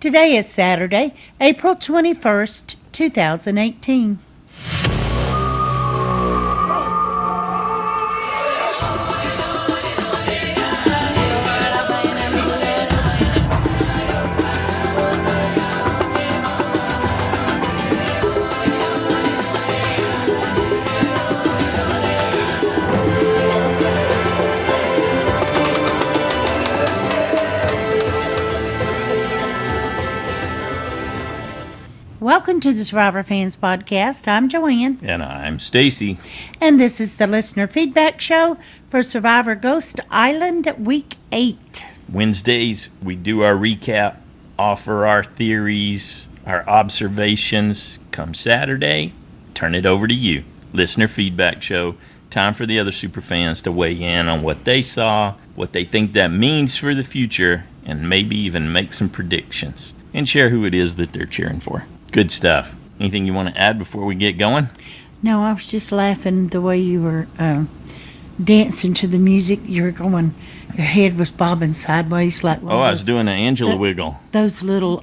Today is Saturday, April 21st, 2018. Welcome to the Survivor Fans Podcast. I'm Joanne. And I'm Stacy. And this is the Listener Feedback Show for Survivor Ghost Island Week 8. Wednesdays, we do our recap, offer our theories, our observations. Come Saturday, turn it over to you. Listener Feedback Show. Time for the other superfans to weigh in on what they saw, what they think that means for the future, and maybe even make some predictions. And share who it is that they're cheering for. Good stuff. Anything you want to add before we get going? No, I was just laughing the way you were dancing to the music. You were going, your head was bobbing sideways like. I was doing an Angela wiggle. Those little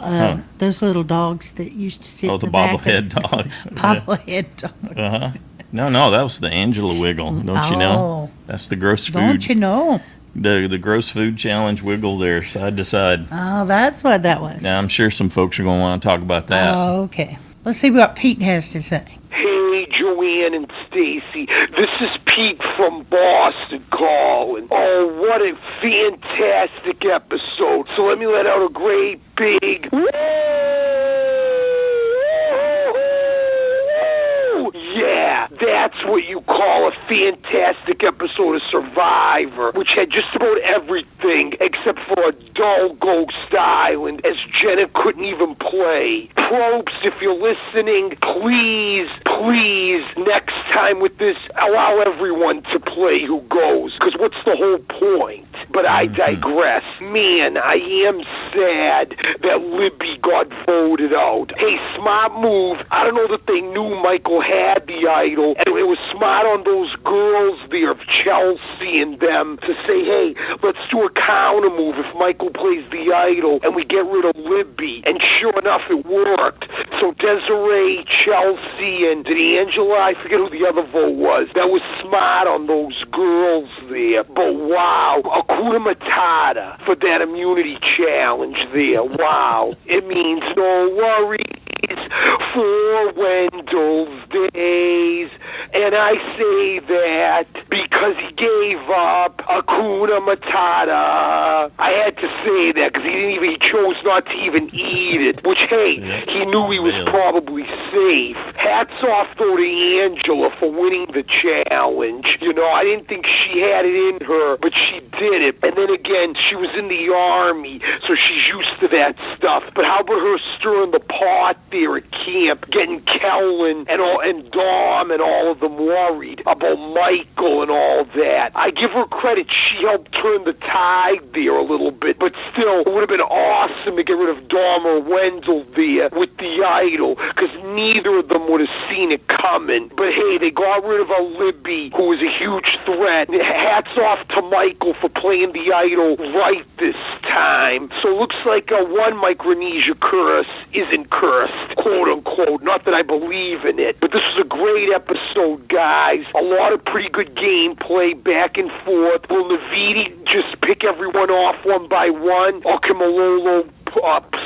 dogs that used to sit. Oh, the bobblehead dogs. Bobblehead dogs. Uh-huh. No, that was the Angela wiggle. Don't you know? That's the gross food. Don't you know? The gross food challenge wiggle there, side to side. Oh, that's what that was. Now, I'm sure some folks are going to want to talk about that. Oh, okay. Let's see what Pete has to say. Hey, Joanne and Stacy. This is Pete from Boston calling. Oh, what a fantastic episode. So let me let out a great big woo! Yeah, that's what you call a fantastic episode of Survivor, which had just about everything except for a dull Ghost Island, as Jenna couldn't even play. Probes, if you're listening, please, next time with this, allow everyone to play who goes, because what's the whole point? But I digress. Man, I am sad that Libby got voted out. Hey, smart move. I don't know that they knew Michael had the idol, and it was smart on those girls there of Chelsea and them to say, hey, let's do a counter move if Michael plays the idol and we get rid of Libby. And sure enough, it worked. So Desiree, Chelsea, and Angela, I forget who the other vote was. That was smart on those girls there. But wow, Hakuna Matata for that immunity challenge there. Wow. It means no worries for Wendell's days. And I say that because he gave up Hakuna Matata. I had to say that because he chose not to even eat it, which, hey, he knew he was probably safe. Hats off, though, to Angela for winning the challenge. You know, I didn't think she had it in her, but she did it. And then again, she was in the Army, so she's used to that stuff. But how about her stirring the pot there at camp, getting Kellyn and Dom and all of them worried about Michael and all that? I give her credit. She helped turn the tide there a little bit, but still, it would have been awesome to get rid of Dom or Wendell there with the idol, because neither of them would have seen it coming. But hey, they got rid of a Libby, who was a huge threat. Hats off to Michael for playing the idol right this time. So it looks like one Micronesia curse isn't cursed, quote unquote. Not that I believe in it, but this was a great episode, guys. A lot of pretty good gameplay back and forth. Will Navidi just pick everyone off one by one, or can Malolo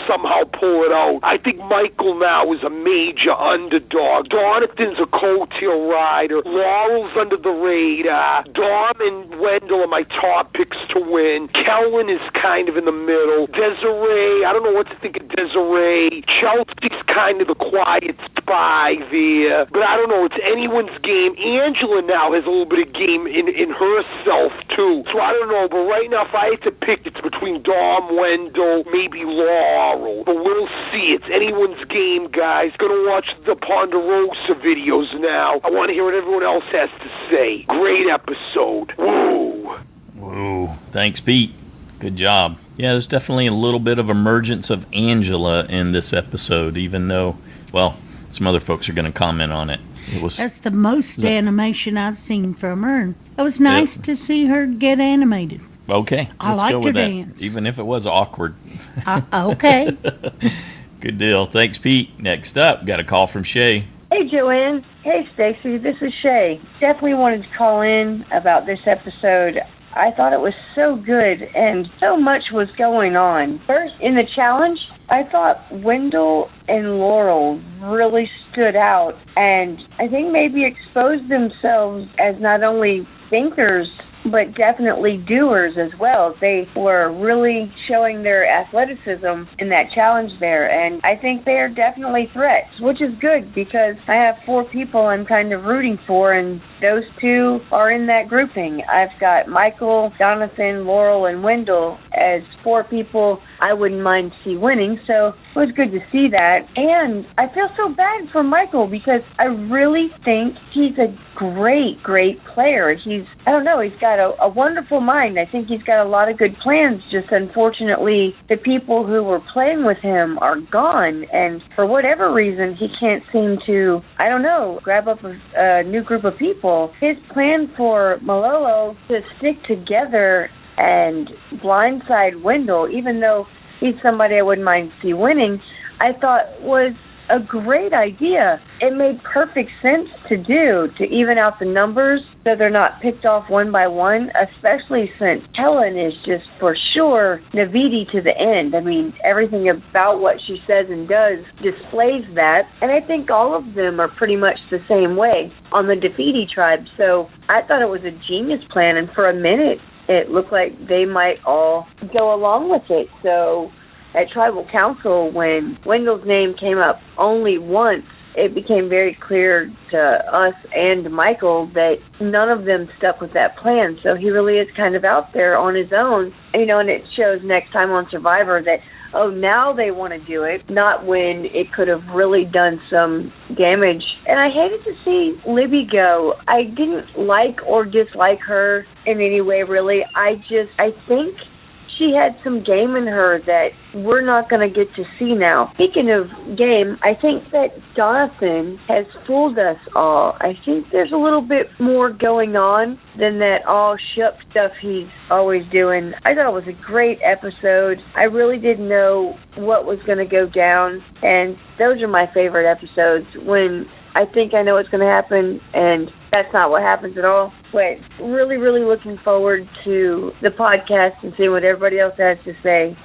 somehow pull it out? I think Michael now is a major underdog. Donathan's a coattail rider. Laurel's under the radar. Dom and Wendell are my top picks to win. Kellyn is kind of in the middle. Desiree, I don't know what to think of Desiree. Chelsea's kind of the quiet spy there. But I don't know, it's anyone's game. Angela now has a little bit of game in herself, too. So I don't know, but right now, if I had to pick, it's between Dom, Wendell, maybe Laurel. But we'll see. It's anyone's game, guys. Gonna watch the Ponderosa videos now. I want to hear what everyone else has to say. Great episode. Woo! Woo. Thanks, Pete. Good job. Yeah, there's definitely a little bit of emergence of Angela in this episode, even though, well, some other folks are going to comment on it. That's the most animation I've seen from her. It was nice to see her get animated. Okay, I let's like go your with that. dance. Even if it was awkward. Okay. Good deal. Thanks, Pete. Next up, got a call from Shea. Hey, Joanne. Hey, Stacy. This is Shea. Definitely wanted to call in about this episode. I thought it was so good, and so much was going on. First, in the challenge, I thought Wendell and Laurel really stood out, and I think maybe exposed themselves as not only thinkers, but definitely doers as well. They were really showing their athleticism in that challenge there, and I think they are definitely threats, which is good because I have 4 people I'm kind of rooting for, and those 2 are in that grouping. I've got Michael, Jonathan, Laurel, and Wendell as 4 people I wouldn't mind to see winning, so it was good to see that. And I feel so bad for Michael because I really think he's a great player. He's got a wonderful mind. I think he's got a lot of good plans, just unfortunately the people who were playing with him are gone, and for whatever reason he can't seem to, grab up a new group of people. His plan for Malolo to stick together and blindside Wendell, even though he's somebody I wouldn't mind see winning, I thought was a great idea. It made perfect sense to do, to even out the numbers so they're not picked off one by one, especially since Kellyn is just for sure Navidi to the end. I mean, everything about what she says and does displays that, and I think all of them are pretty much the same way on the Defeaty tribe. So I thought it was a genius plan, and for a minute it looked like they might all go along with it. So at Tribal Council, when Wendell's name came up only once, it became very clear to us and Michael that none of them stuck with that plan. So he really is kind of out there on his own, and it shows next time on Survivor that, now they want to do it, not when it could have really done some damage. And I hated to see Libby go. I didn't like or dislike her in any way, really. I think she had some game in her that we're not going to get to see now. Speaking of game, I think that Jonathan has fooled us all. I think there's a little bit more going on than that all shook stuff he's always doing. I thought it was a great episode. I really didn't know what was going to go down, and those are my favorite episodes, when I think I know what's going to happen, and that's not what happens at all. But really, really looking forward to the podcast and seeing what everybody else has to say.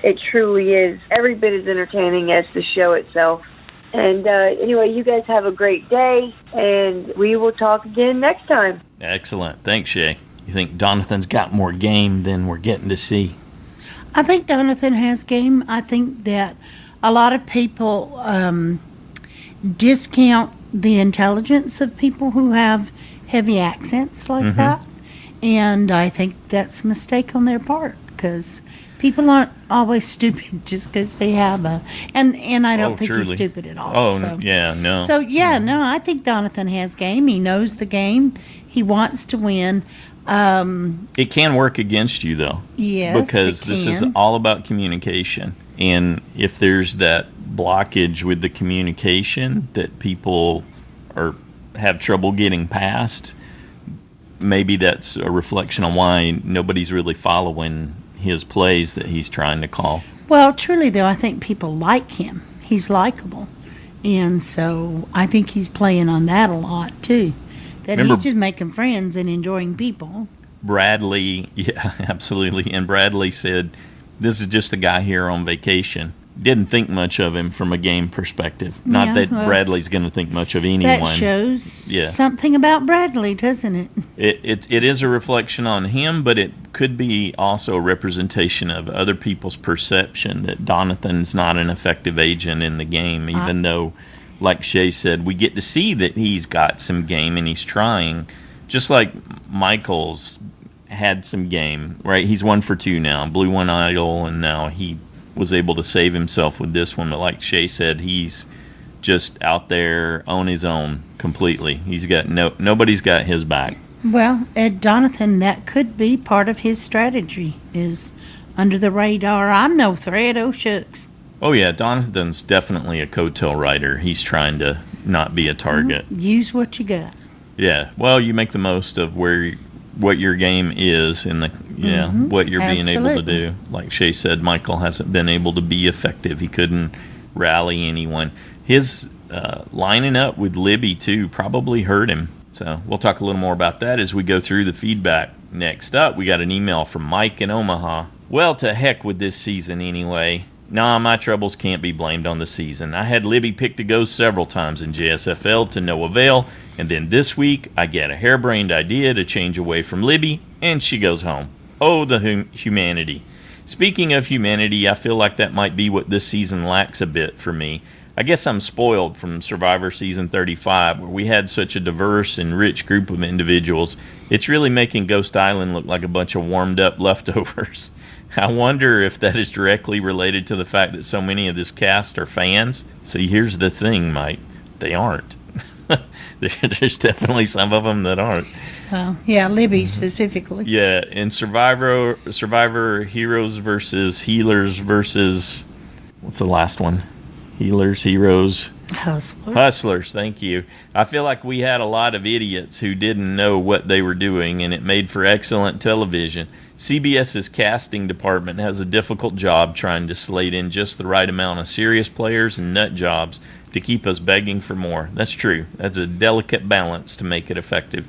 It truly is every bit as entertaining as the show itself. And anyway, you guys have a great day, and we will talk again next time. Excellent. Thanks, Shea. You think Jonathan's got more game than we're getting to see? I think Jonathan has game. I think that a lot of people discount the intelligence of people who have heavy accents like that, and I think that's a mistake on their part, because people aren't always stupid just because they have a and I don't think truly. he's stupid at all. No. No, I think Jonathan has game. He knows the game. He wants to win. It can work against you, though. Yes, because it this is can. all about communication, and if there's that blockage with the communication that people have trouble getting past, maybe that's a reflection on why nobody's really following his plays that he's trying to call. Well, truly, though, I think people like him. He's likable. And so I think he's playing on that a lot, too. That Remember, he's just making friends and enjoying people. Bradley, yeah, absolutely. And Bradley said, this is just a guy here on vacation. Didn't think much of him from a game perspective. Not that Bradley's going to think much of anyone. That shows something about Bradley, doesn't it? It is a reflection on him, but it could be also a representation of other people's perception that Jonathan's not an effective agent in the game, even though, like Shea said, we get to see that he's got some game and he's trying. Just like Michael's had some game, right? He's 1 for 2 now, blew one idol, and now he was able to save himself with this one. But like Shea said, he's just out there on his own completely. He's got nobody's got his back. Well, Jonathan, that could be part of his strategy, is under the radar. I'm no threat, oh shucks. Oh yeah, Jonathan's definitely a coattail rider. He's trying to not be a target. Use what you got. Yeah, well, you make the most of where what your game is and what you're being able to do. Like Shea said, Michael hasn't been able to be effective. He couldn't rally anyone. His lining up with Libby too probably hurt him. So we'll talk a little more about that as we go through the feedback. Next up, we got an email from Mike in Omaha. Well, to heck with this season anyway. Nah, my troubles can't be blamed on the season. I had Libby picked to go several times in JSFL to no avail, and then this week I get a harebrained idea to change away from Libby, and she goes home. Oh, the humanity. Speaking of humanity, I feel like that might be what this season lacks a bit for me. I guess I'm spoiled from Survivor Season 35, where we had such a diverse and rich group of individuals. It's really making Ghost Island look like a bunch of warmed-up leftovers. I wonder if that is directly related to the fact that so many of this cast are fans. See, here's the thing, Mike. They aren't. There's definitely some of them that aren't. Well, yeah, Libby specifically. Yeah, in Survivor Heroes versus Healers versus... What's the last one? Healers, Heroes... Hustlers, thank you. I feel like we had a lot of idiots who didn't know what they were doing, and it made for excellent television. CBS's casting department has a difficult job trying to slate in just the right amount of serious players and nut jobs to keep us begging for more. That's true. That's a delicate balance to make it effective.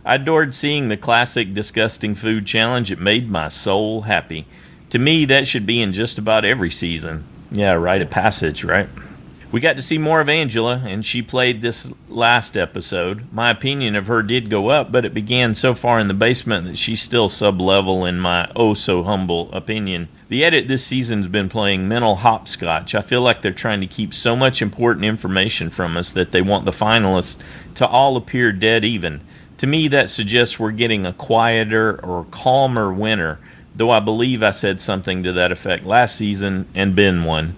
I adored seeing the classic disgusting food challenge. It made my soul happy. To me, that should be in just about every season. Yeah, rite of passage, right? We got to see more of Angela, and she played this last episode. My opinion of her did go up, but it began so far in the basement that she's still sub-level in my oh-so-humble opinion. The edit this season's been playing mental hopscotch. I feel like they're trying to keep so much important information from us that they want the finalists to all appear dead even. To me, that suggests we're getting a quieter or calmer winner, though I believe I said something to that effect last season and been one.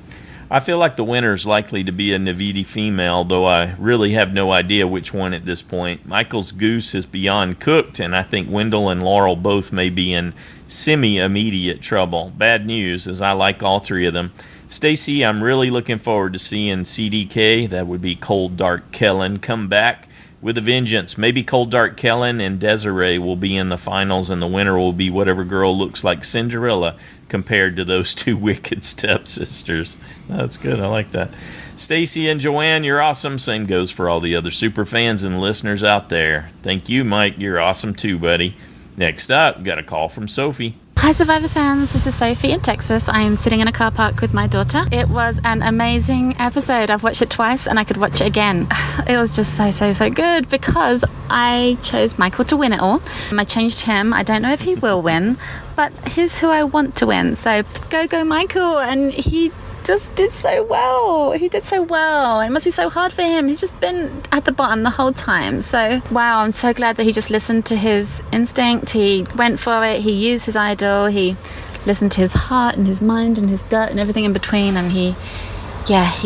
I feel like the winner is likely to be a Navidi female, though I really have no idea which one at this point. Michael's goose is beyond cooked, and I think Wendell and Laurel both may be in semi-immediate trouble. Bad news, as I like all three of them. Stacy, I'm really looking forward to seeing CDK, that would be Cold Dark Kellyn, come back with a vengeance. Maybe Cold Dark Kellyn and Desiree will be in the finals, and the winner will be whatever girl looks like Cinderella compared to those two wicked stepsisters. That's good. I like that. Stacy and Joanne, you're awesome. Same goes for all the other super fans and listeners out there. Thank you, Mike. You're awesome too, buddy. Next up, got a call from Sophie. Hi Survivor fans, this is Sophie in Texas. I am sitting in a car park with my daughter. It was an amazing episode. I've watched it twice and I could watch it again. It was just so good because I chose Michael to win it all. I changed him. I don't know if he will win, but he's who I want to win. So go Michael, and he just did so well. He did so well. It must be so hard for him. He's just been at the bottom the whole time. So, wow, I'm so glad that he just listened to his instinct. He went for it. He used his idol. He listened to his heart and his mind and his gut and everything in between. And he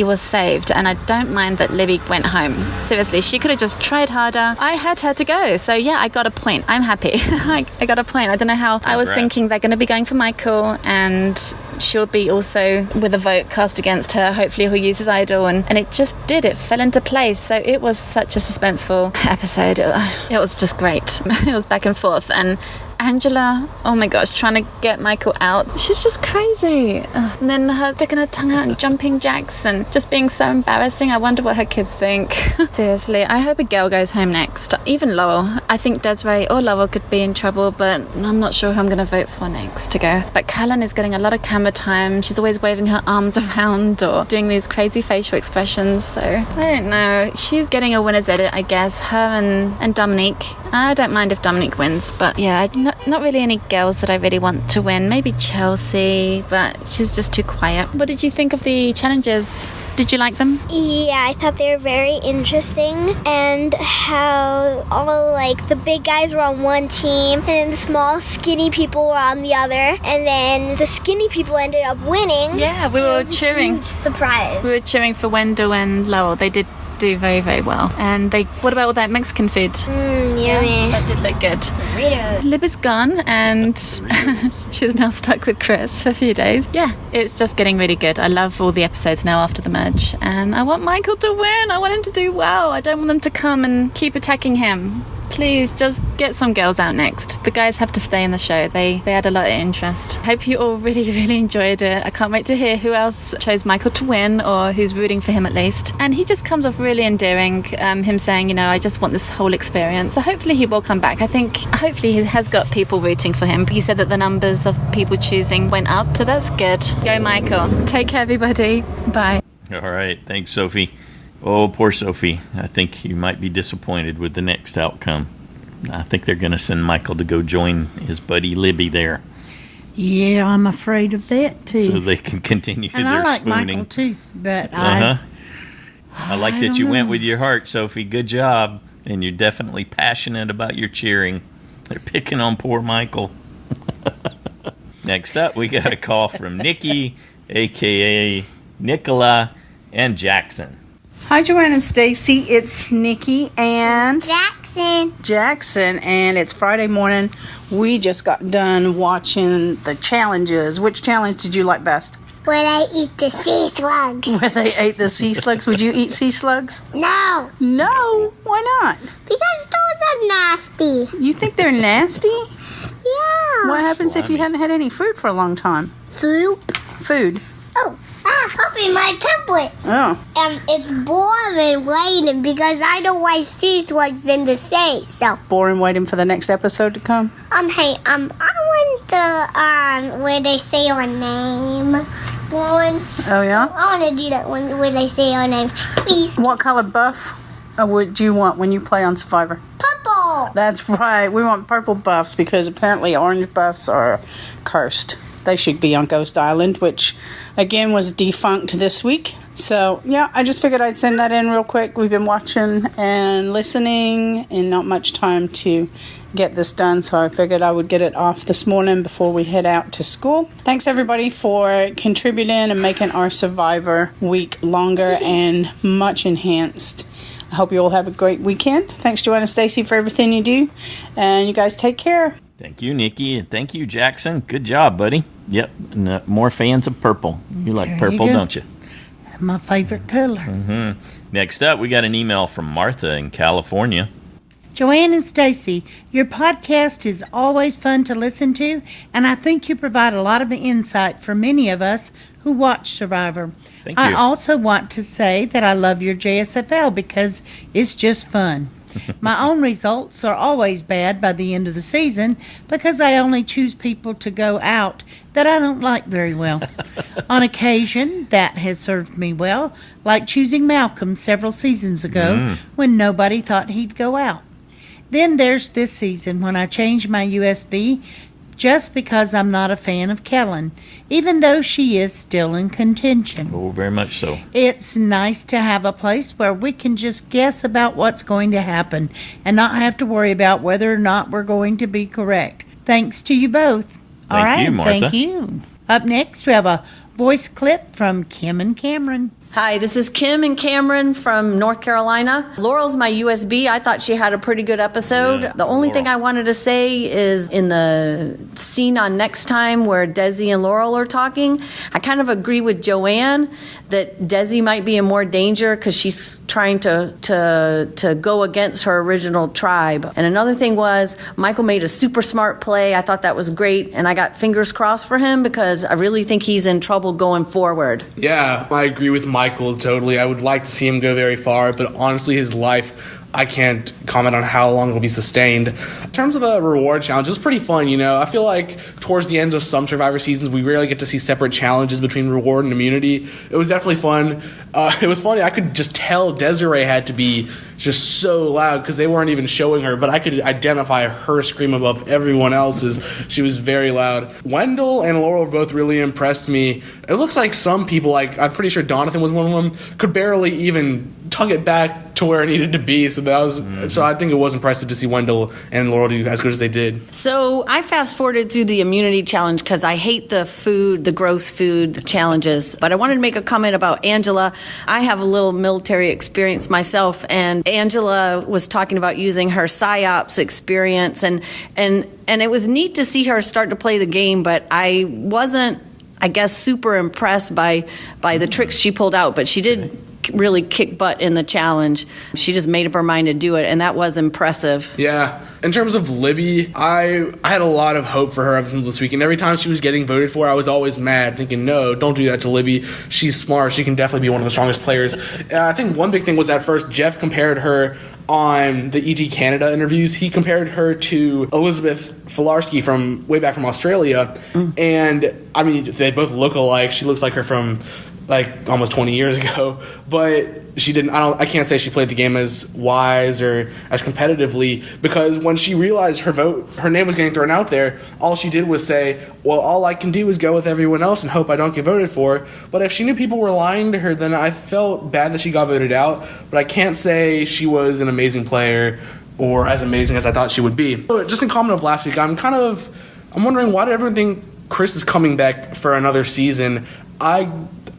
was saved. And I don't mind that Libby went home. Seriously, she could have just tried harder. I had her to go. So, yeah, I got a point. I'm happy. I got a point. I don't know how. I was thinking they're going to be going for Michael, and she'll be also with a vote cast against her. Hopefully he'll use his idol, and it just did. It fell into place. So it was such a suspenseful episode. It was just great. It was back and forth. And Angela, oh my gosh, trying to get Michael out. She's just crazy. And then her sticking her tongue out and jumping jacks and just being so embarrassing. I wonder what her kids think. Seriously, I hope a girl goes home next. Even Laurel. I think Desiree or Laurel could be in trouble, but I'm not sure who I'm going to vote for next to go. But Kellyn is getting a lot of camera time. She's always waving her arms around or doing these crazy facial expressions. So, I don't know. She's getting a winner's edit, I guess. Her and Dominich. I don't mind if Dominich wins, but yeah, not really any girls that I really want to win. Maybe Chelsea, but she's just too quiet. What did you think of the challenges? Did you like them? Yeah, I thought they were very interesting, and how all like the big guys were on one team and then the small skinny people were on the other, and then the skinny people ended up winning. Yeah, we were cheering. Huge surprise. We were cheering for Wendell and Laurel. They did do very well. And what about all that Mexican food? Yummy. That did look good. Burritos. Lib is gone, and she's now stuck with Chris for a few days. Yeah, it's just getting really good. I love all the episodes now after the merge, and I want Michael to win. I want him to do well. I don't want them to come and keep attacking him, please just get some girls out next. The guys have to stay in the show. They had a lot of interest. Hope you all really, really enjoyed it. I can't wait to hear who else chose Michael to win, or who's rooting for him at least. And he just comes off really endearing, him saying, I just want this whole experience. So hopefully he will come back. I think hopefully he has got people rooting for him. He said that the numbers of people choosing went up, so that's good. Go Michael. Take care everybody. Bye. All right. Thanks, Sophie. Oh, poor Sophie. I think you might be disappointed with the next outcome. I think they're going to send Michael to go join his buddy Libby there. Yeah, I'm afraid of that, too. So they can continue and their I like spooning. Michael, too, but I like that you went know. with your heart, Sophie. Good job. And you're definitely passionate about your cheering. They're picking on poor Michael. Next up, we got a call from Nikki, a.k.a. Nicola, and Jackson. Hi, Joanne and Stacy. It's Nikki and Jackson. And it's Friday morning. We just got done watching the challenges. Which challenge did you like best? When I eat the sea slugs. Where they ate the sea slugs. Would you eat sea slugs? No, No. Why not? because those are nasty. You think they're nasty? Yeah. What happens if you hadn't had any food for a long time? Food. Food. Oh, copy my template. Oh. It's boring waiting because I don't want sea slugs in the sea. So, Boring waiting for the next episode to come? hey, I want the where they say our name. One. Oh, yeah? I want to do that one where they say our name. Please. What color buff would you want when you play on Survivor? Purple. That's right. We want purple buffs because apparently orange buffs are cursed. They should be on Ghost Island, which, again, was defunct this week. So, yeah, I just figured I'd send that in real quick. We've been watching and listening and not much time to get this done, so I figured I would get it off this morning before we head out to school. Thanks, everybody, for contributing and making our Survivor week longer and much enhanced. I hope you all have a great weekend. Thanks, Joanna and Stacy, for everything you do. And you guys take care. Thank you, Nikki, and thank you, Jackson. Good job, buddy. Yep, and, more fans of purple. You like There purple, you go. don't you? my favorite color. Next up, we got an email from Martha in California. Joanne and Stacy, your podcast is always fun to listen to, and I think you provide a lot of insight for many of us who watch Survivor. Thank you. I also want to say that I love your JSFL because it's just fun. My own results are always bad by the end of the season because I only choose people to go out that I don't like very well. On occasion, that has served me well, like choosing Malcolm several seasons ago when nobody thought he'd go out. Then there's this season when I changed my USB just because I'm not a fan of Kellyn, even though she is still in contention. Oh, very much so. It's nice to have a place where we can just guess about what's going to happen and not have to worry about whether or not we're going to be correct. Thanks to you both. All Thank right, you, Martha. thank you. Up next, we have a voice clip from Kim and Cameron. Hi, this is Kim and Cameron from North Carolina. Laurel's my USB. I thought she had a pretty good episode. Yeah, the only Laurel. thing I wanted to say is in the scene on Next Time where Desi and Laurel are talking, I kind of agree with Joanne that Desi might be in more danger because she's trying to go against her original tribe. And another thing was Michael made a super smart play. I thought that was great, and I got fingers crossed for him because I really think he's in trouble going forward. Yeah, I agree with Michael totally. I would like to see him go very far, but honestly, his life, I can't comment on how long it will be sustained. In terms of the reward challenge, it was pretty fun, you know. I feel like towards the end of some Survivor seasons, we rarely get to see separate challenges between reward and immunity. It was definitely fun. It was funny. I could just tell Desiree had to be just so loud because they weren't even showing her, but I could identify her scream above everyone else's. She was very loud. Wendell and Laurel both really impressed me. It looks like some people, like I'm pretty sure Donathan was one of them, could barely even tug it back to where it needed to be. So that was so I think it was impressive to see Wendell and Laurel do as good as they did. So I fast forwarded through the immunity challenge because I hate the gross food challenges. But I wanted to make a comment about Angela. I have a little military experience myself, and Angela was talking about using her PsyOps experience, and it was neat to see her start to play the game, but I wasn't, I guess, super impressed by the tricks she pulled out. But she did really kick butt in the challenge. She just made up her mind to do it, and that was impressive. Yeah. In terms of Libby, I had a lot of hope for her up until this week, and every time she was getting voted for, I was always mad, thinking, no, don't do that to Libby. She's smart. She can definitely be one of the strongest players. I think one big thing was at first Jeff compared her on the ET Canada interviews. He compared her to Elizabeth Filarski from way back from Australia, and I mean, they both look alike. She looks like her from like almost 20 years ago, but she didn't. I can't say she played the game as wise or as competitively, because when she realized her name was getting thrown out there, all she did was say, well, all I can do is go with everyone else and hope I don't get voted for. But if she knew people were lying to her, then I felt bad that she got voted out. But I can't say she was an amazing player or as amazing as I thought she would be. But just in comment of last week, I'm wondering, why did everyone think Chris is coming back for another season?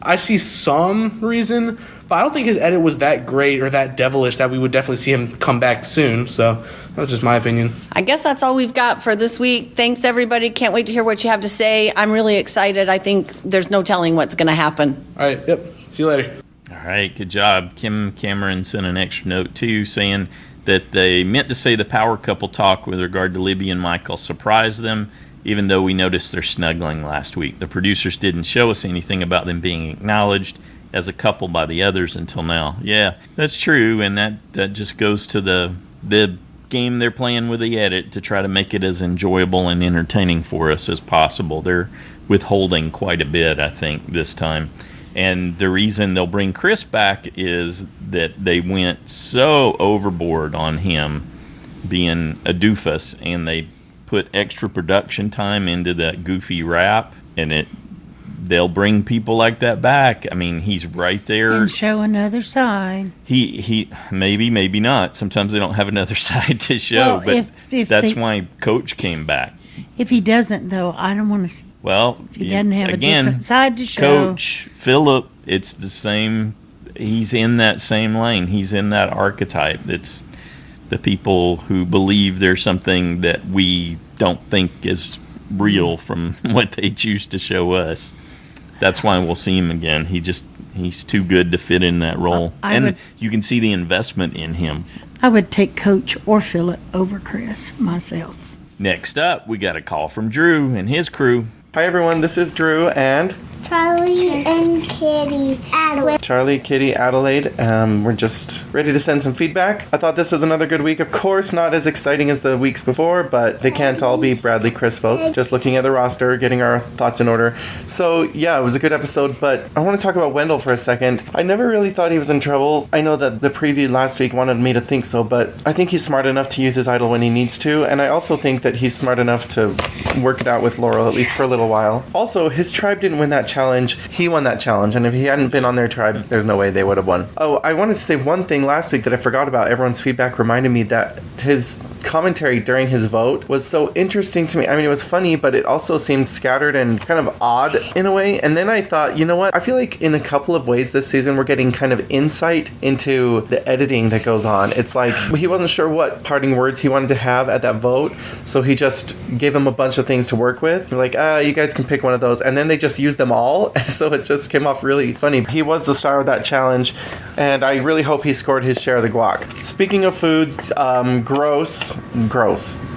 I see some reason, but I don't think his edit was that great or that devilish that we would definitely see him come back soon. So that was just my opinion. I guess that's all we've got for this week. Thanks, everybody. Can't wait to hear what you have to say. I'm really excited. I think there's no telling what's going to happen. All right. Yep. See you later. All right. Good job. Kim Cameron sent an extra note, too, saying that they meant to say the power couple talk with regard to Libby and Michael surprised them, even though we noticed their snuggling last week. The producers didn't show us anything about them being acknowledged as a couple by the others until now. Yeah, that's true, and that just goes to the game they're playing with the edit to try to make it as enjoyable and entertaining for us as possible. They're withholding quite a bit, I think, this time. And the reason they'll bring Chris back is that they went so overboard on him being a doofus, and they put extra production time into that goofy rap, and they'll bring people like that back. I mean, he's right there. And show another side. He maybe not. Sometimes they don't have another side to show, but if that's why Coach came back. If he doesn't, though, I don't want to see. Well, if he doesn't have a different side to show. Coach Phillip, it's the same. He's in that same lane. He's in that archetype. It's the people who believe there's something that we don't think is real from what they choose to show us. That's why we'll see him again. He's too good to fit in that role. You can see the investment in him. I would take Coach or Phillip over Chris myself. Next up, we got a call from Drew and his crew. Hi everyone, this is Drew and Charlie and Kitty Adelaide. Charlie, Kitty, Adelaide. We're just ready to send some feedback. I thought this was another good week. Of course, not as exciting as the weeks before, but they can't all be Bradley Chris votes. Just looking at the roster, getting our thoughts in order. So, yeah, it was a good episode, but I want to talk about Wendell for a second. I never really thought he was in trouble. I know that the preview last week wanted me to think so, but I think he's smart enough to use his idol when he needs to, and I also think that he's smart enough to work it out with Laurel, at least for a little while. Also, his tribe didn't win that challenge. He won that challenge, and if he hadn't been on their tribe, there's no way they would have won. Oh, I wanted to say one thing last week that I forgot about. Everyone's feedback reminded me that his commentary during his vote was so interesting to me. I mean, it was funny, but it also seemed scattered and kind of odd in a way. And then I thought, you know what? I feel like in a couple of ways this season we're getting kind of insight into the editing that goes on. It's like he wasn't sure what parting words he wanted to have at that vote, so he just gave them a bunch of things to work with. Like, you guys can pick one of those. And then they just used them all, so it just came off really funny. He was the star of that challenge, and I really hope he scored his share of the guac. Speaking of foods, gross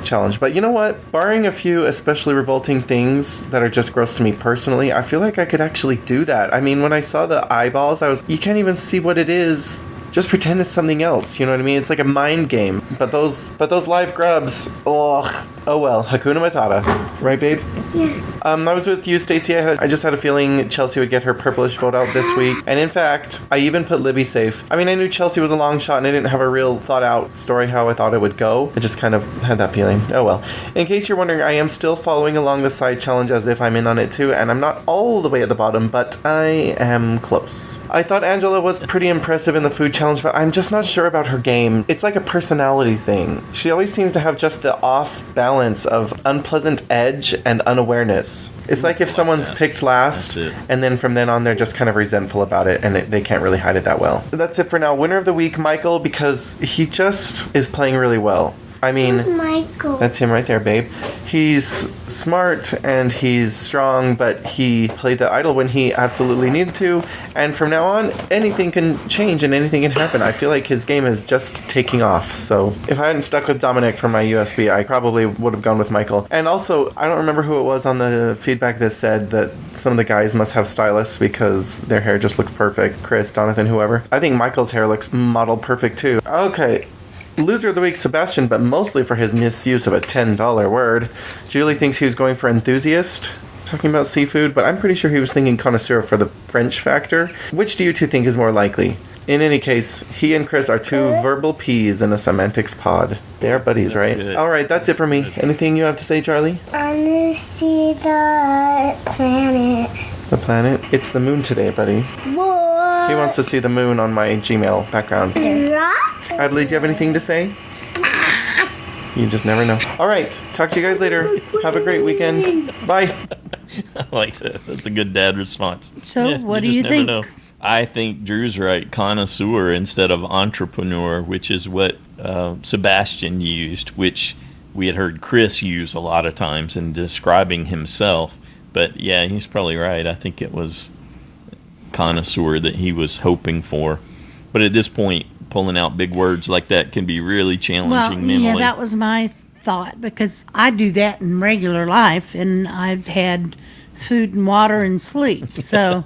challenge. But you know what? Barring a few especially revolting things that are just gross to me personally, I feel like I could actually do that. I mean, when I saw the eyeballs, you can't even see what it is. Just pretend it's something else, you know what I mean? It's like a mind game. But those live grubs, ugh. Oh well, Hakuna Matata. Right, babe? Yeah. I was with you, Stacy. I just had a feeling Chelsea would get her purplish vote out this week. And in fact, I even put Libby safe. I mean, I knew Chelsea was a long shot and I didn't have a real thought out story how I thought it would go. I just kind of had that feeling. Oh well. In case you're wondering, I am still following along the side challenge as if I'm in on it too, and I'm not all the way at the bottom, but I am close. I thought Angela was pretty impressive in the food challenge, but I'm just not sure about her game. It's like a personality thing. She always seems to have just the off balance of unpleasant edge and unawareness. It's like if someone's picked last, and then from then on they're just kind of resentful about it, and they can't really hide it that well. That's it for now. Winner of the week, Michael, because he just is playing really well. I mean, Michael. That's him right there, babe. He's smart and he's strong, but he played the idol when he absolutely needed to. And from now on, anything can change and anything can happen. I feel like his game is just taking off. So if I hadn't stuck with Dominich for my USB, I probably would have gone with Michael. And also, I don't remember who it was on the feedback that said that some of the guys must have stylists because their hair just looks perfect. Chris, Jonathan, whoever. I think Michael's hair looks modeled perfect too. Okay. Loser of the week, Sebastian, but mostly for his misuse of a $10 word. Julie thinks he was going for enthusiast, talking about seafood, but I'm pretty sure he was thinking connoisseur for the French factor. Which do you two think is more likely? In any case, he and Chris are two verbal peas in a semantics pod. They are buddies, right? Good. All right, that's it for me. Anything you have to say, Charlie? I want to see the planet. The planet? It's the moon today, buddy. What? He wants to see the moon on my Gmail background. Adley, do you have anything to say? You just never know. All right, talk to you guys later. Have a great weekend. Bye. I like that. That's a good dad response. So, what do you think? Know. I think Drew's right. Connoisseur instead of entrepreneur, which is what Sebastian used, which we had heard Chris use a lot of times in describing himself. But yeah, he's probably right. I think it was connoisseur that he was hoping for. But at this point, pulling out big words like that can be really challenging mentally. Yeah, that was my thought, because I do that in regular life, and I've had food and water and sleep. So,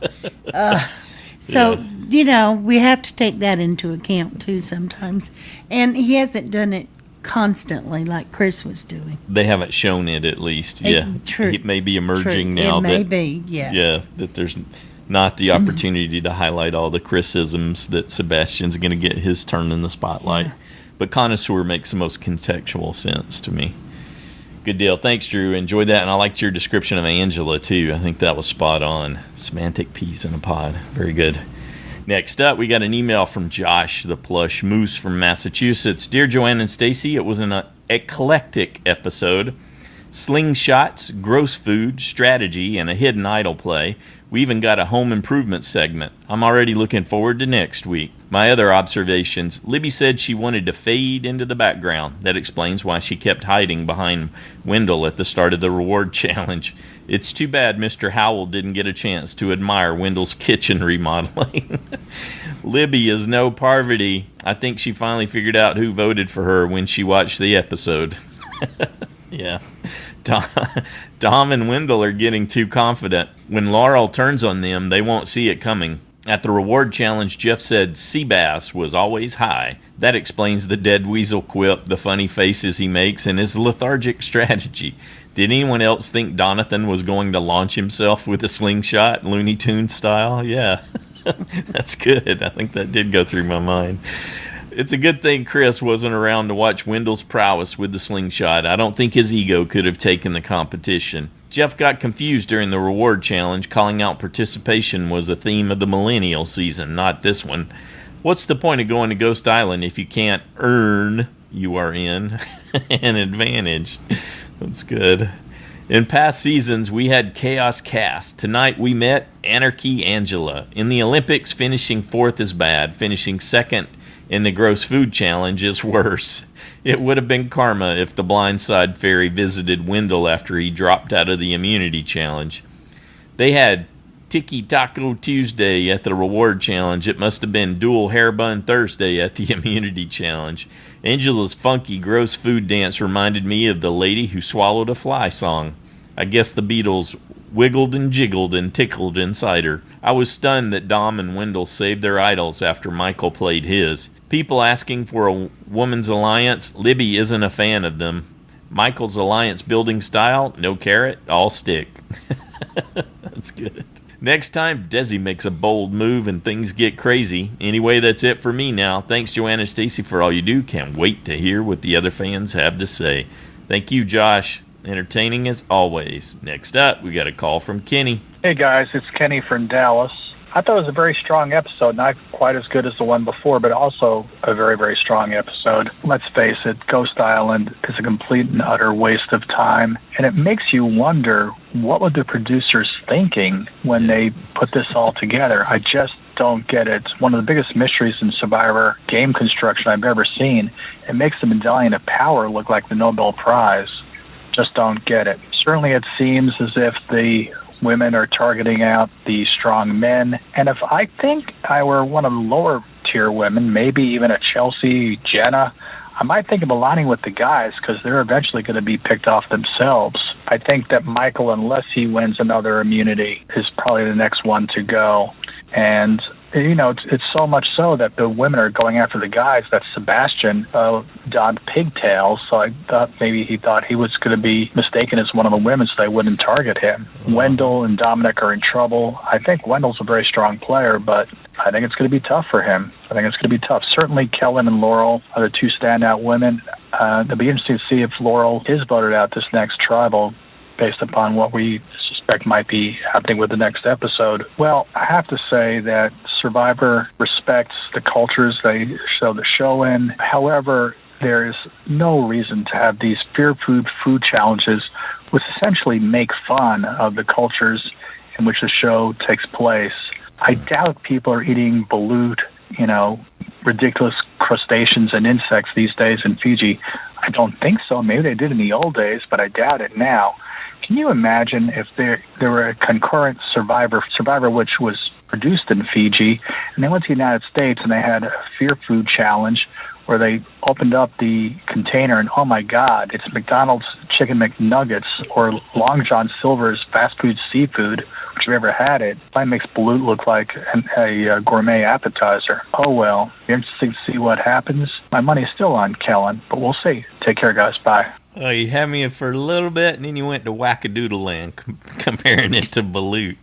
you know, we have to take that into account too sometimes. And he hasn't done it constantly like Chris was doing. They haven't shown it, at least. Yeah, true. It may be emerging now. It may be, yes. Yeah, that there's not the opportunity to highlight all the criticisms that Sebastian's going to get his turn in the spotlight. Yeah. But connoisseur makes the most contextual sense to me. Good deal. Thanks, Drew. Enjoyed that. And I liked your description of Angela, too. I think that was spot on. Semantic peas in a pod. Very good. Next up, we got an email from Josh, the plush moose from Massachusetts. Dear Joanne and Stacy, it was an eclectic episode. Slingshots, gross food, strategy, and a hidden idol play. We even got a home improvement segment. I'm already looking forward to next week. My other observations. Libby said she wanted to fade into the background. That explains why she kept hiding behind Wendell at the start of the reward challenge. It's too bad Mr. Howell didn't get a chance to admire Wendell's kitchen remodeling. Libby is no Parvati. I think she finally figured out who voted for her when she watched the episode. Yeah. Dom and Wendell are getting too confident. When Laurel turns on them, they won't see it coming. At the reward challenge, Jeff said sea bass was always high. That explains the dead weasel quip, the funny faces he makes, and his lethargic strategy. Did anyone else think Donathan was going to launch himself with a slingshot, Looney Tunes style? Yeah, that's good. I think that did go through my mind. It's a good thing Chris wasn't around to watch Wendell's prowess with the slingshot. I don't think his ego could have taken the competition. Jeff got confused during the reward challenge. Calling out participation was a theme of the millennial season, not this one. What's the point of going to Ghost Island if you can't earn, you are in, an advantage? That's good. In past seasons, we had Chaos Cast. Tonight, we met Anarchy Angela. In the Olympics, finishing fourth is bad. Finishing second in the gross food challenge is worse. It would have been karma if the blindside fairy visited Wendell after he dropped out of the immunity challenge. They had Tiki Taco Tuesday at the reward challenge. It must have been Dual Hair Bun Thursday at the immunity challenge. Angela's funky, gross food dance reminded me of the Lady Who Swallowed a Fly song. I guess the Beatles wiggled and jiggled and tickled inside her. I was stunned that Dom and Wendell saved their idols after Michael played his. People asking for a woman's alliance, Libby isn't a fan of them. Michael's alliance building style, no carrot, all stick. That's good. Next time, Desi makes a bold move and things get crazy. Anyway, that's it for me now. Thanks, Joanna and Stacy, for all you do. Can't wait to hear what the other fans have to say. Thank you, Josh. Entertaining as always. Next up, we got a call from Kenny. Hey, guys. It's Kenny from Dallas. I thought it was a very strong episode, not quite as good as the one before, but also a very, very strong episode. Let's face it, Ghost Island is a complete and utter waste of time, and it makes you wonder, what were the producers thinking when they put this all together? I just don't get it. It's one of the biggest mysteries in Survivor game construction I've ever seen. It makes the Medallion of Power look like the Nobel Prize. Just don't get it. Certainly it seems as if the women are targeting out the strong men. And if I think I were one of the lower tier women, maybe even a Chelsea, Jenna, I might think of aligning with the guys because they're eventually going to be picked off themselves. I think that Michael, unless he wins another immunity, is probably the next one to go. And, you know, it's so much so that the women are going after the guys that Sebastian donned pigtails. So I thought maybe he thought he was going to be mistaken as one of the women so they wouldn't target him. Wendell and Dominich are in trouble. I think Wendell's a very strong player, but I think it's going to be tough for him. I think it's going to be tough. Certainly Kellyn and Laurel are the two standout women. It'll be interesting to see if Laurel is voted out this next tribal based upon what we suspect might be happening with the next episode. Well, I have to say that Survivor respects the cultures they show the show in. However, there is no reason to have these fear food challenges, which essentially make fun of the cultures in which the show takes place. I doubt people are eating balut, you know, ridiculous crustaceans and insects these days in Fiji. I don't think so. Maybe they did in the old days, but I doubt it now. Can you imagine if there were a concurrent Survivor which was produced in Fiji, and they went to the United States and they had a fear food challenge where they opened up the container and, oh my God, it's McDonald's Chicken McNuggets or Long John Silver's fast food seafood, which you've ever had it. That makes balut look like a gourmet appetizer. Oh well, interesting to see what happens. My money's still on Kellyn, but we'll see. Take care, guys. Bye. Oh, you had me for a little bit, and then you went to wackadoodle land, comparing it to balut.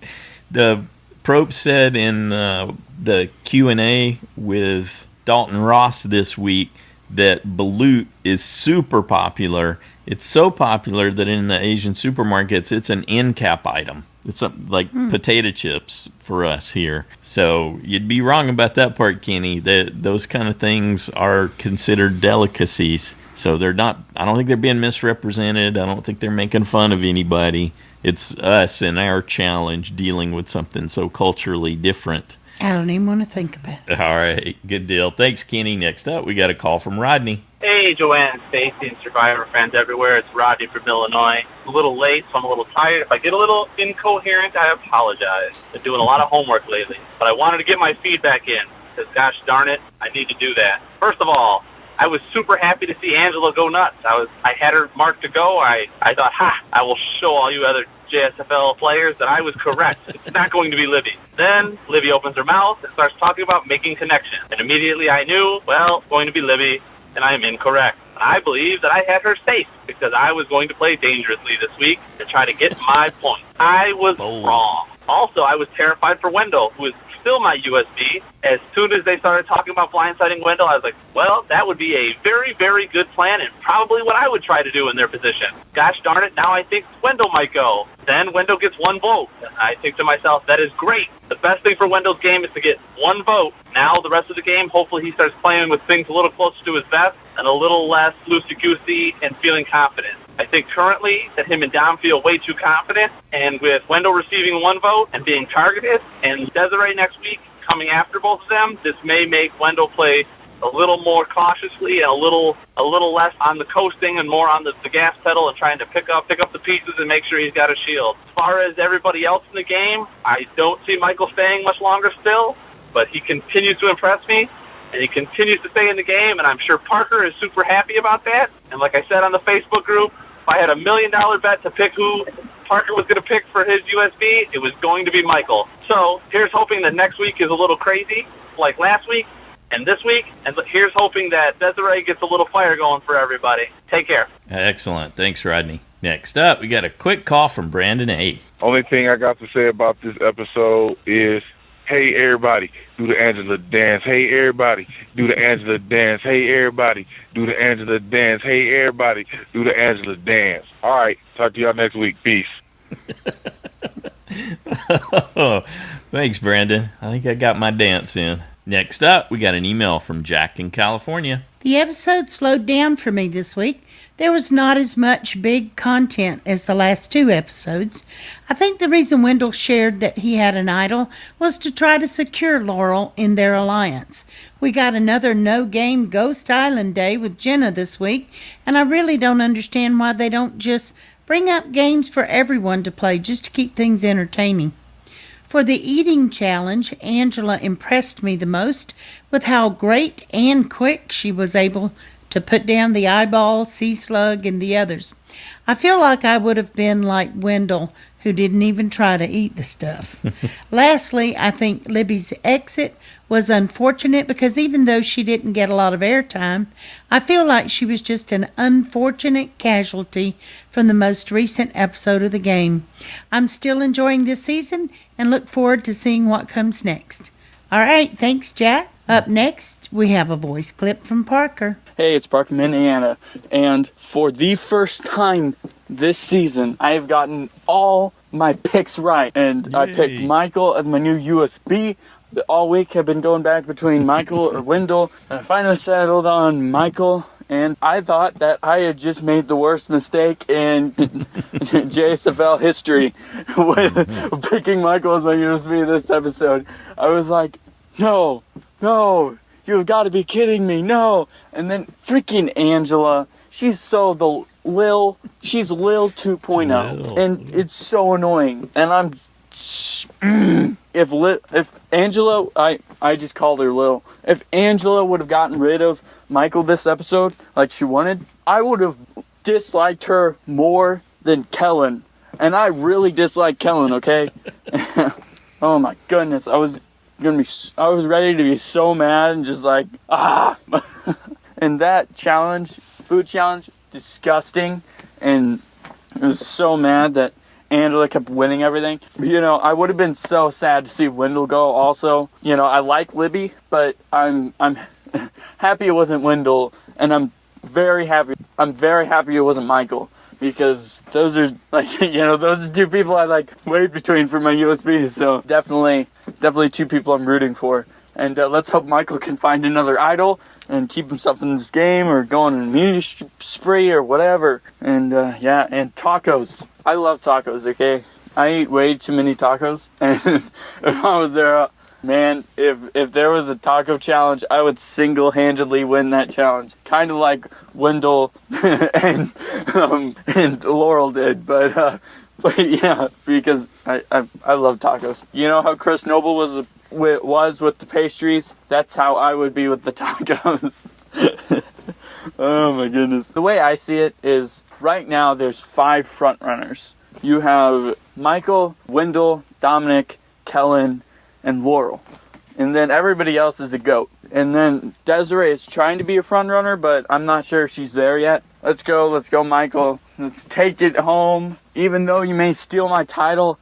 The Probe said in the Q&A with Dalton Ross this week that balut is super popular. It's so popular that in the Asian supermarkets, it's an end cap item. It's like potato chips for us here. So you'd be wrong about that part, Kenny. Those kind of things are considered delicacies. So they're not, I don't think they're being misrepresented. I don't think they're making fun of anybody. It's us and our challenge dealing with something so culturally different. I don't even want to think about it. All right, good deal. Thanks, Kenny. Next up, we got a call from Rodney. Hey, Joanne, Stacy, and Survivor fans everywhere. It's Rodney from Illinois. I'm a little late, so I'm a little tired. If I get a little incoherent, I apologize. I've been doing a lot of homework lately. But I wanted to get my feedback in, because gosh darn it, I need to do that. First of all, I was super happy to see Angela go nuts. I had her marked to go. I thought, I will show all you other JSFL players that I was correct. It's not going to be Libby. Then Libby opens her mouth and starts talking about making connections. And immediately I knew, well, it's going to be Libby, and I'm incorrect. I believe that I had her safe because I was going to play dangerously this week to try to get my point. I was wrong. Also, I was terrified for Wendell, who is still my USB. As soon as they started talking about blindsiding Wendell, I was like, well, that would be a very, very good plan and probably what I would try to do in their position. Gosh darn it, now I think Wendell might go. Then Wendell gets 1 vote. And I think to myself, that is great. The best thing for Wendell's game is to get 1 vote. Now the rest of the game, hopefully he starts playing with things a little closer to his best and a little less loosey-goosey and feeling confident. I think currently that him and Dom feel way too confident, and with Wendell receiving 1 vote and being targeted, and Desiree next week coming after both of them, this may make Wendell play a little more cautiously and a little less on the coasting and more on the gas pedal and trying to pick up the pieces and make sure he's got a shield. As far as everybody else in the game, I don't see Michael staying much longer still, but he continues to impress me. And he continues to stay in the game, and I'm sure Parker is super happy about that. And like I said on the Facebook group, if I had $1 million bet to pick who Parker was going to pick for his USB, it was going to be Michael. So here's hoping that next week is a little crazy, like last week and this week. And here's hoping that Desiree gets a little fire going for everybody. Take care. Excellent. Thanks, Rodney. Next up, we got a quick call from BrandonA. Only thing I got to say about this episode is, hey, everybody, do the Angela dance. Hey, everybody, do the Angela dance. Hey, everybody, do the Angela dance. Hey, everybody, do the Angela dance. All right, talk to y'all next week. Peace. Thanks, Brandon. I think I got my dance in. Next up, we got an email from Jack in California. The episode slowed down for me this week. There was not as much big content as the last 2 episodes. I think the reason Wendell shared that he had an idol was to try to secure Laurel in their alliance. We got another no-game Ghost Island day with Jenna this week, and I really don't understand why they don't just bring up games for everyone to play just to keep things entertaining. For the eating challenge, Angela impressed me the most with how great and quick she was able to put down the eyeball, sea slug, and the others. I feel like I would have been like Wendell, who didn't even try to eat the stuff. Lastly, I think Libby's exit was unfortunate because even though she didn't get a lot of airtime, I feel like she was just an unfortunate casualty from the most recent episode of the game. I'm still enjoying this season and look forward to seeing what comes next. All right, thanks, Jack. Up next, we have a voice clip from Parker. Hey, it's Parker in Indiana, and for the first time this season, I have gotten all my picks right, and Yay. I picked Michael as my new USB. All week I've been going back between Michael or Wendell, and I finally settled on Michael, and I thought that I had just made the worst mistake in JSFL history with picking Michael as my USB this episode. I was like, no, you've got to be kidding me, no. And then freaking Angela, she's so she's Lil 2.0, and it's so annoying. And if Angela, I just called her Lil. If Angela would have gotten rid of Michael this episode like she wanted, I would have disliked her more than Kellyn. And I really dislike Kellyn, okay? Oh my goodness, I was ready to be so mad and just like, and that food challenge, disgusting, and I was so mad that Angela kept winning everything. I would have been so sad to see Wendell go also. I like Libby, but I'm happy it wasn't Wendell, and I'm very happy it wasn't Michael, because those are those are 2 people I wait between for my USB. So definitely 2 people I'm rooting for. And let's hope Michael can find another idol and keep himself in this game or go on an immunity spree or whatever. And and tacos. I love tacos, okay? I eat way too many tacos. And if I was there, man, if there was a taco challenge, I would single-handedly win that challenge. Kind of like Wendell and Laurel did. But yeah, because I love tacos. You know how Chris Noble was with the pastries? That's how I would be with the tacos. Oh my goodness. The way I see it is right now there's 5 front runners. You have Michael, Wendell, Dominich, Kellyn, and Laurel. And then everybody else is a goat. And then Desiree is trying to be a front runner, but I'm not sure if she's there yet. Let's go Michael. Let's take it home. Even though you may steal my title,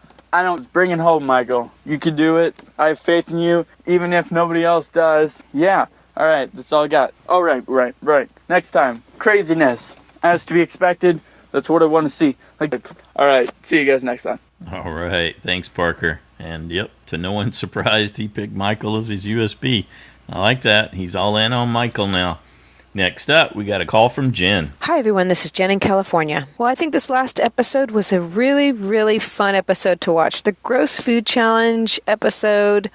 bring it home, Michael. You can do it. I have faith in you, even if nobody else does. Yeah. All right. That's all I got. Oh, right. Next time. Craziness. As to be expected. That's what I want to see. All right. See you guys next time. All right. Thanks, Parker. And yep, to no one's surprise, he picked Michael as his USB. I like that. He's all in on Michael now. Next up, we got a call from Jen. Hi, everyone. This is Jen in California. Well, I think this last episode was a really, really fun episode to watch. The Gross Food Challenge episode,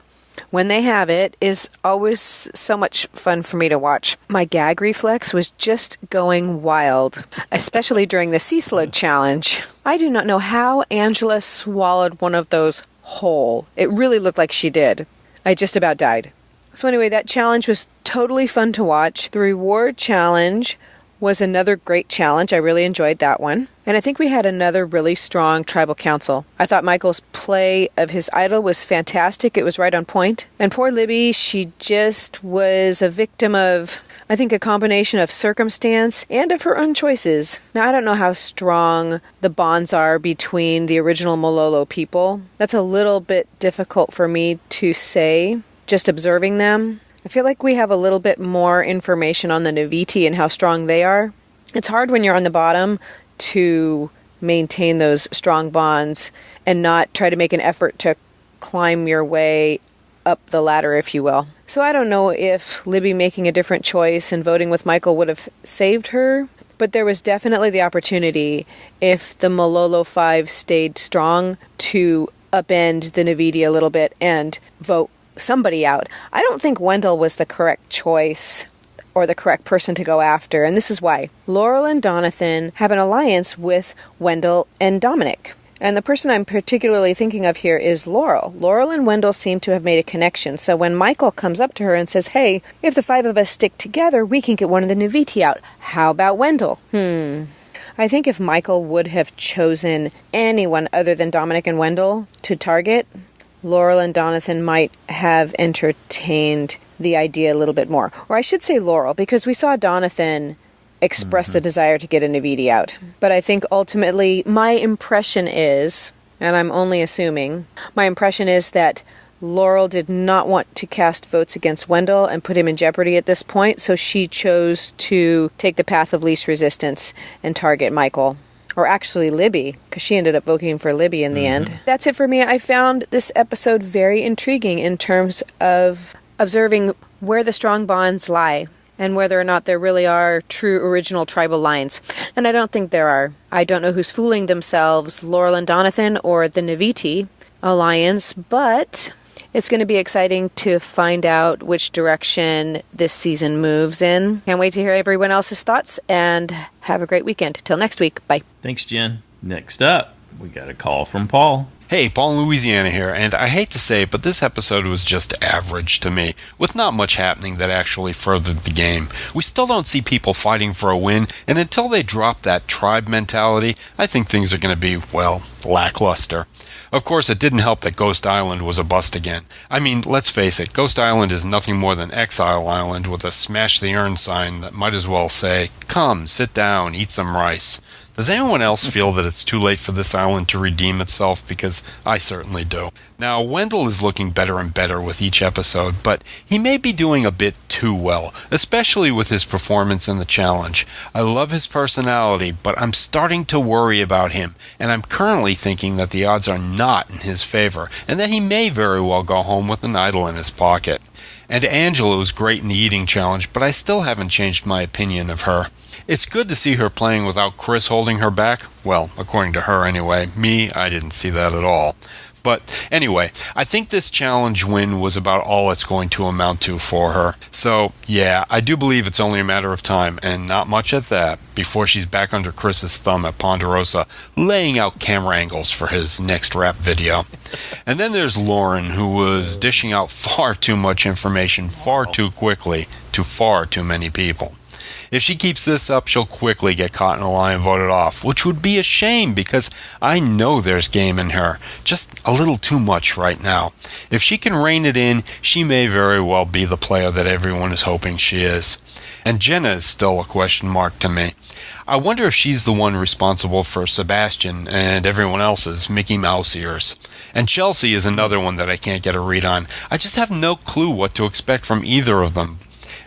when they have it, is always so much fun for me to watch. My gag reflex was just going wild, especially during the Sea Slug Challenge. I do not know how Angela swallowed one of those whole. It really looked like she did. I just about died. So anyway, that challenge was totally fun to watch. The reward challenge was another great challenge. I really enjoyed that one. And I think we had another really strong tribal council. I thought Michael's play of his idol was fantastic. It was right on point. And poor Libby, she just was a victim of, I think, a combination of circumstance and of her own choices. Now, I don't know how strong the bonds are between the original Mololo people. That's a little bit difficult for me to say, just observing them. I feel like we have a little bit more information on the Naviti and how strong they are. It's hard when you're on the bottom to maintain those strong bonds and not try to make an effort to climb your way up the ladder, if you will. So I don't know if Libby making a different choice and voting with Michael would have saved her, but there was definitely the opportunity, if the Malolo 5 stayed strong, to upend the Navidi a little bit and vote somebody out. I don't think Wendell was the correct choice or the correct person to go after, and this is why. Laurel and Donathan have an alliance with Wendell and Dominich. And the person I'm particularly thinking of here is Laurel. Laurel and Wendell seem to have made a connection. So when Michael comes up to her and says, hey, if the 5 of us stick together, we can get one of the Naviti out. How about Wendell? I think if Michael would have chosen anyone other than Dominich and Wendell to target, Laurel and Donathan might have entertained the idea a little bit more. Or I should say Laurel, because we saw Donathan express the desire to get a Navidi out. But I think ultimately my impression is, and I'm only assuming, my impression is that Laurel did not want to cast votes against Wendell and put him in jeopardy at this point, so she chose to take the path of least resistance and target Michael. Or actually Libby, because she ended up voting for Libby in the end. That's it for me. I found this episode very intriguing in terms of observing where the strong bonds lie and whether or not there really are true original tribal lines. And I don't think there are. I don't know who's fooling themselves, Laurel and Donathan or the Naviti alliance, but it's going to be exciting to find out which direction this season moves in. Can't wait to hear everyone else's thoughts, and have a great weekend. Till next week. Bye. Thanks, Jen. Next up, we got a call from Paul. Hey, Paul in Louisiana here, and I hate to say it, but this episode was just average to me, with not much happening that actually furthered the game. We still don't see people fighting for a win, and until they drop that tribe mentality, I think things are going to be, well, lackluster. Of course, it didn't help that Ghost Island was a bust again. I mean, let's face it, Ghost Island is nothing more than Exile Island with a smash the urn sign that might as well say, come, sit down, eat some rice. Does anyone else feel that it's too late for this island to redeem itself? Because I certainly do. Now, Wendell is looking better and better with each episode, but he may be doing a bit too well, especially with his performance in the challenge. I love his personality, but I'm starting to worry about him, and I'm currently thinking that the odds are not in his favor, and that he may very well go home with an idol in his pocket. And Angela was great in the eating challenge, but I still haven't changed my opinion of her. It's good to see her playing without Chris holding her back. Well, according to her anyway. Me, I didn't see that at all. But anyway, I think this challenge win was about all it's going to amount to for her. So, yeah, I do believe it's only a matter of time, and not much at that, before she's back under Chris's thumb at Ponderosa, laying out camera angles for his next rap video. And then there's Lauren, who was dishing out far too much information far too quickly to far too many people. If she keeps this up, she'll quickly get caught in a lie and voted off, which would be a shame because I know there's game in her. Just a little too much right now. If she can rein it in, she may very well be the player that everyone is hoping she is. And Jenna is still a question mark to me. I wonder if she's the one responsible for Sebastian and everyone else's Mickey Mouse ears. And Chelsea is another one that I can't get a read on. I just have no clue what to expect from either of them.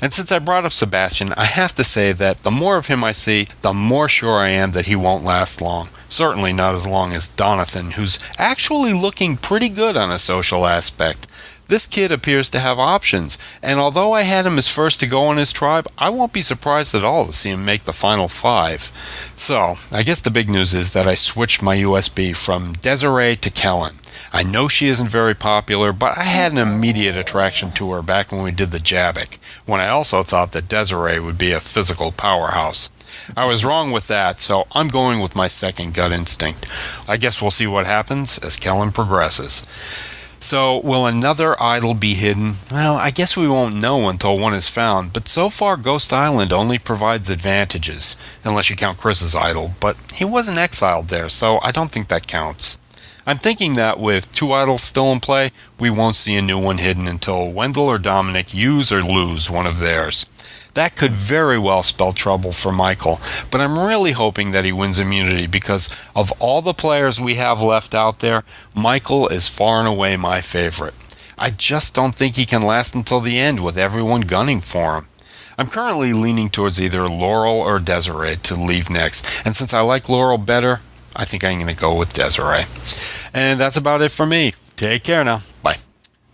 And since I brought up Sebastian, I have to say that the more of him I see, the more sure I am that he won't last long. Certainly not as long as Donathan, who's actually looking pretty good on a social aspect. This kid appears to have options, and although I had him as first to go in his tribe, I won't be surprised at all to see him make the final 5. So, I guess the big news is that I switched my USB from Desiree to Kellyn. I know she isn't very popular, but I had an immediate attraction to her back when we did the Jabik, when I also thought that Desiree would be a physical powerhouse. I was wrong with that, so I'm going with my second gut instinct. I guess we'll see what happens as Kellyn progresses. So, will another idol be hidden? Well, I guess we won't know until one is found, but so far Ghost Island only provides advantages, unless you count Chris's idol, but he wasn't exiled there, so I don't think that counts. I'm thinking that with 2 idols still in play, we won't see a new one hidden until Wendell or Dominich use or lose one of theirs. That could very well spell trouble for Michael, but I'm really hoping that he wins immunity because of all the players we have left out there, Michael is far and away my favorite. I just don't think he can last until the end with everyone gunning for him. I'm currently leaning towards either Laurel or Desiree to leave next, and since I like Laurel better, I think I'm going to go with Desiree. And that's about it for me. Take care now. Bye.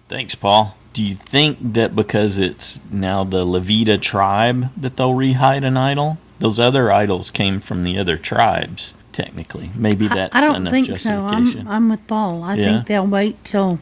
Thanks, Paul. Do you think that because it's now the Levita tribe that they'll rehide an idol? Those other idols came from the other tribes, technically. Maybe that's I don't enough think so. justification. I'm with Paul. I Yeah? think they'll wait till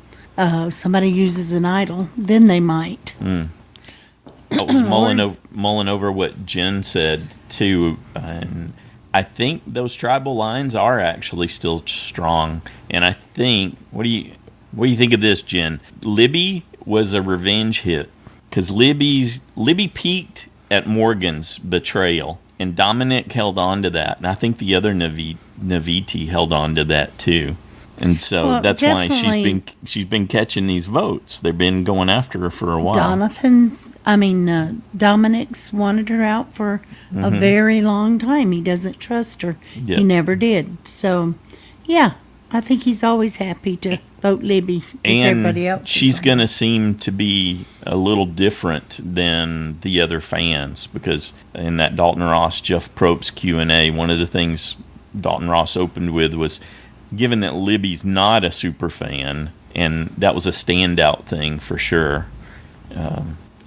somebody uses an idol, then they might. I was mulling over what Jen said too, and I think those tribal lines are actually still strong. And I think, what do you think of this, Jen? Libby was a revenge hit because Libby peaked at Morgan's betrayal, and Dominich held on to that, and I think the other Naviti held on to that too. And so that's why she's been catching these votes. They've been going after her for a while. Dominich's wanted her out for a very long time. He doesn't trust her. Yep. He never did. So, yeah, I think he's always happy to vote Libby if everybody else. She's going to seem to be a little different than the other fans because in that Dalton Ross, Jeff Probst Q&A, one of the things Dalton Ross opened with was, given that Libby's not a super fan, and that was a standout thing for sure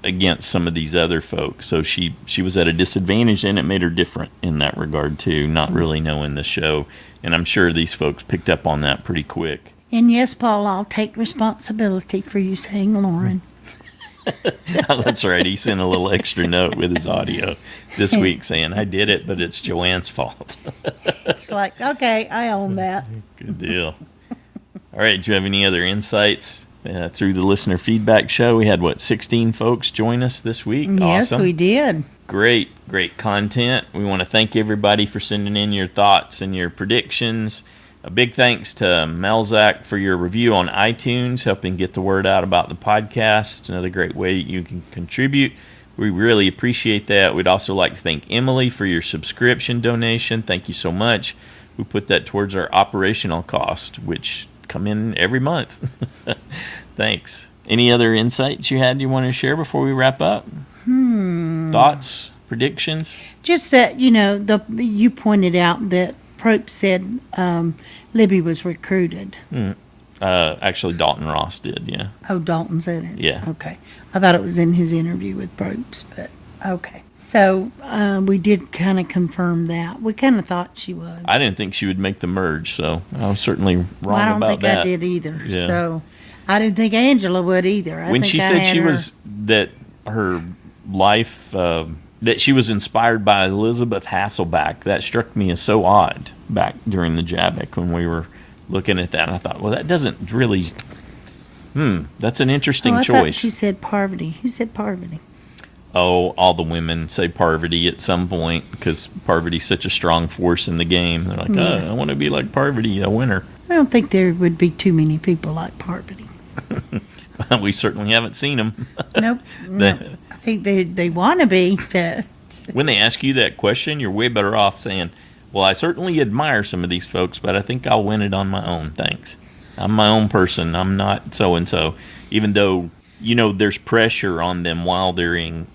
against some of these other folks. So she was at a disadvantage, and it made her different in that regard too, not really knowing the show. And I'm sure these folks picked up on that pretty quick. And yes, Paul, I'll take responsibility for you saying Lauren. That's right. He sent a little extra note with his audio this week saying, I did it, but it's Joanne's fault. It's like, okay, I own that. Good deal. All right. Do you have any other insights through the listener feedback show? We had, 16 folks join us this week? Yes, awesome. we did. Great content. We want to thank everybody for sending in your thoughts and your predictions. A big thanks to Melzak for your review on iTunes, helping get the word out about the podcast. It's another great way you can contribute. We really appreciate that. We'd also like to thank Emily for your subscription donation. Thank you so much. We put that towards our operational cost, which come in every month. Thanks. Any other insights you want to share before we wrap up? Thoughts, predictions? Just that, you pointed out that Probst said Libby was recruited. Actually, Dalton Ross did, yeah. Oh, Dalton said it? Yeah. Okay. I thought it was in his interview with Probst, but okay. So we did kind of confirm that. We kind of thought she was. I didn't think she would make the merge, so I was certainly wrong about that. I don't think I did either. Yeah. So I didn't think Angela would either. When she said she was, that her life... that she was inspired by Elizabeth Hasselbeck. That struck me as so odd back during the Jabek when we were looking at that. And I thought, well, that doesn't really... that's an interesting I choice. Thought she said Parvati. Who said Parvati? Oh, all the women say Parvati at some point because Parvati's such a strong force in the game. They're like, I want to be like Parvati, a winner. I don't think there would be too many people like Parvati. We certainly haven't seen them. Nope. I think they want to be. But when they ask you that question, you're way better off saying, well, I certainly admire some of these folks, but I think I'll win it on my own. Thanks. I'm my own person. I'm not so-and-so. Even though, there's pressure on them while they're in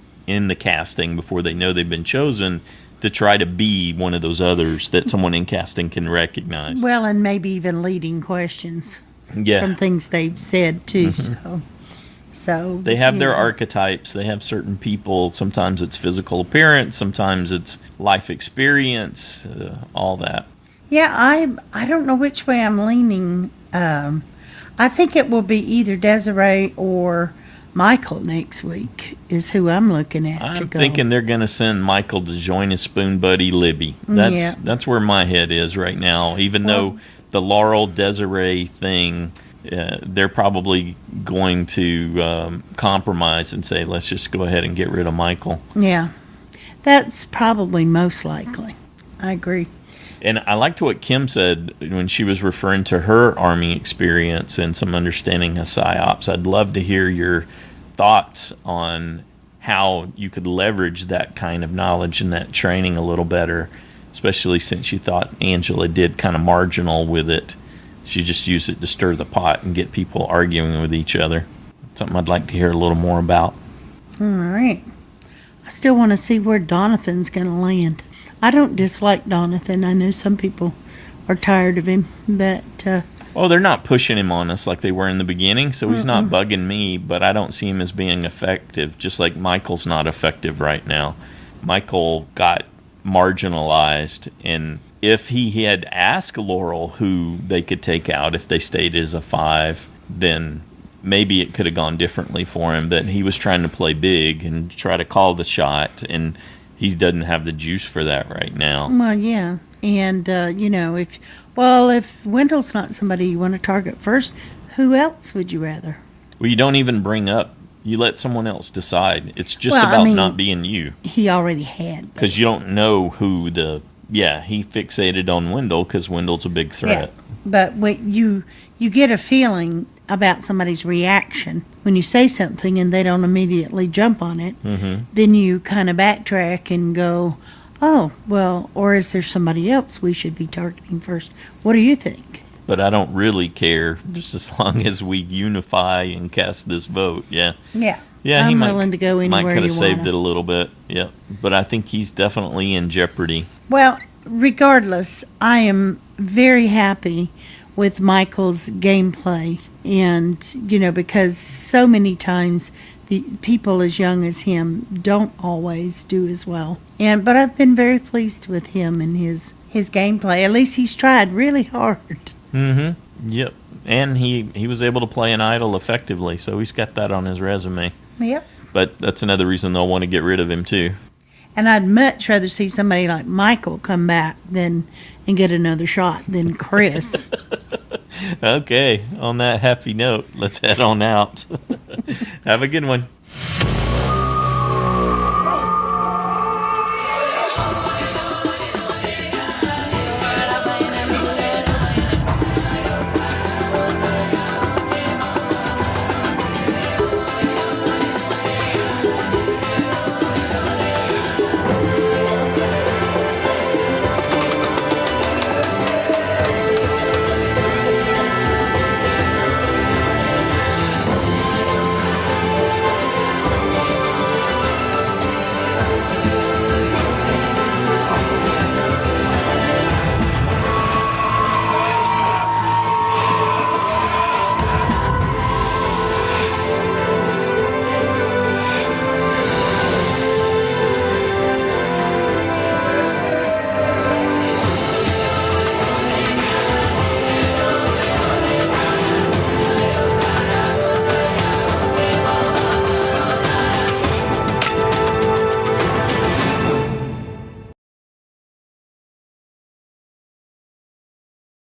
the casting before they know they've been chosen to try to be one of those others that someone in casting can recognize. Well, and maybe even leading questions. Yeah. From things they've said too. So they have their archetypes. They have certain people. Sometimes it's physical appearance. Sometimes it's life experience. All that. Yeah, I don't know which way I'm leaning. I think it will be either Desiree or Michael next week is who I'm looking at. I'm thinking they're going to send Michael to join his spoon buddy Libby. That's where my head is right now. Even though the Laurel Desiree thing, they're probably going to compromise and say, let's just go ahead and get rid of Michael. Yeah, that's probably most likely. I agree. And I liked what Kim said when she was referring to her Army experience and some understanding of PsyOps. I'd love to hear your thoughts on how you could leverage that kind of knowledge and that training a little better, especially since you thought Angela did kind of marginal with it. She just used it to stir the pot and get people arguing with each other. Something I'd like to hear a little more about. All right. I still want to see where Donathan's going to land. I don't dislike Donathan. I know some people are tired of him, but Oh, they're not pushing him on us like they were in the beginning, so he's not bugging me, but I don't see him as being effective, just like Michael's not effective right now. Michael got marginalized, and if he had asked Laurel who they could take out if they stayed as a 5, then maybe it could have gone differently for him, but he was trying to play big and try to call the shot, and he doesn't have the juice for that right now. Well, yeah. And, if Wendell's not somebody you want to target first, who else would you rather? Well, you don't even bring up. You let someone else decide. It's just about not being you. He already had. Because you don't know who he fixated on Wendell because Wendell's a big threat. Yeah. But you get a feeling about somebody's reaction when you say something and they don't immediately jump on it. Then you kind of backtrack and go, oh, well, or is there somebody else we should be targeting first? What do you think? But I don't really care, just as long as we unify and cast this vote. Yeah. Yeah. Yeah, I'm willing to go anywhere might could have you saved wanna. it a little bit. Yeah. But I think he's definitely in jeopardy. Well, regardless, I am very happy with Michael's gameplay. And, because so many times the people as young as him don't always do as well. But I've been very pleased with him and his gameplay. At least he's tried really hard. Yep. And he was able to play an idol effectively, so he's got that on his resume. Yep. But that's another reason they'll want to get rid of him, too. And I'd much rather see somebody like Michael come back and get another shot than Chris. Okay, on that happy note, let's head on out. Have a good one.